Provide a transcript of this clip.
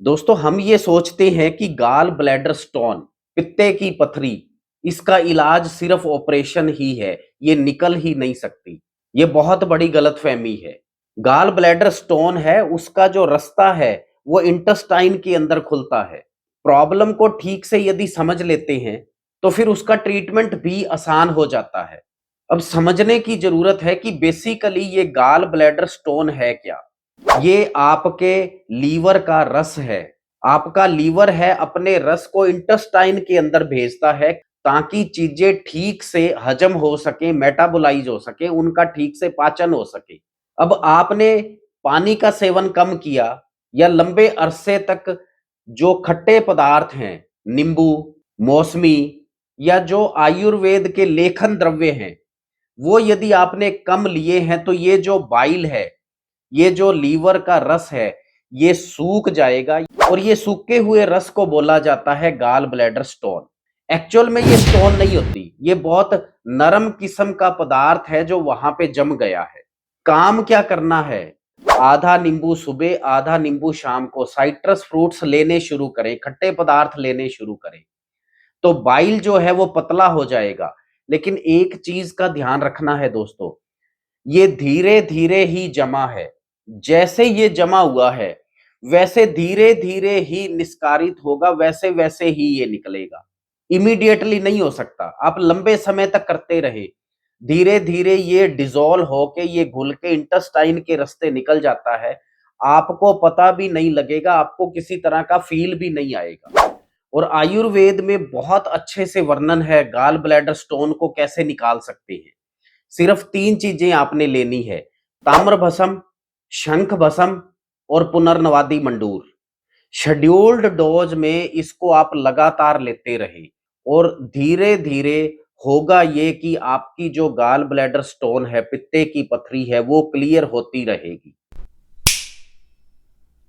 दोस्तों हम ये सोचते हैं कि गाल ब्लैडर स्टोन, पित्ते की पथरी, इसका इलाज सिर्फ ऑपरेशन ही है, ये निकल ही नहीं सकती। ये बहुत बड़ी गलतफहमी है। गाल ब्लैडर स्टोन है, उसका जो रास्ता है, वो इंटेस्टाइन के अंदर खुलता है। प्रॉब्लम को ठीक से यदि समझ लेते हैं, तो फिर उसका ट्रीटमेंट भी आसान हो जाता है। अब समझने की जरूरत है कि बेसिकली ये गाल ब्लैडर स्टोन है क्या? ये आपके लीवर का रस है। आपका लीवर है अपने रस को इंटेस्टाइन के अंदर भेजता है ताकि चीजें ठीक से हजम हो सके, मेटाबोलाइज हो सके, उनका ठीक से पाचन हो सके। अब आपने पानी का सेवन कम किया या लंबे अरसे तक जो खट्टे पदार्थ हैं, नींबू, मौसमी या जो आयुर्वेद के लेखन द्रव्य हैं, वो यदि आपने कम लिए हैं तो ये जो बाइल है, ये जो लीवर का रस है, ये सूख जाएगा और ये सूखे हुए रस को बोला जाता है गाल ब्लैडर स्टोन। एक्चुअल में ये स्टोन नहीं होती, ये बहुत नरम किस्म का पदार्थ है जो वहां पे जम गया है। काम क्या करना है? आधा नींबू सुबह, आधा नींबू शाम को साइट्रस फ्रूट्स लेने शुरू करें, खट्टे पदार्थ लेने शुरू करें, तो बाइल जो है वो पतला हो जाएगा। लेकिन एक चीज का ध्यान रखना है दोस्तों, ये धीरे-धीरे ही जमा है। जैसे ये जमा हुआ है, वैसे धीरे-धीरे ही निस्कारित होगा, वैसे-वैसे ही ये निकलेगा। इमीडिएटली नहीं हो सकता। आप लंबे समय तक करते रहे, धीरे-धीरे ये डिसॉल्व होके, ये घुल के इंटेस्टाइन के रास्ते निकल जाता है। आपको पता भी नहीं लगेगा, आपको किसी तरह का फ़ील भी नहीं आएगा। और आयुर्वेद में बहुत अच्छे से वर्णन है गॉल ब्लैडर स्टोन को कैसे निकाल सकते हैं। सिर्फ 3 चीजें आपने लेनी है, ताम्र भस्म, शंख भस्म और पुनर्नवादी मंडूर। शेड्यूल्ड डोज में इसको आप लगातार लेते रहें और धीरे-धीरे होगा ये कि आपकी जो गॉल ब्लैडर स्टोन है, पित्ते की पथरी है, वो क्लियर होती रहेगी।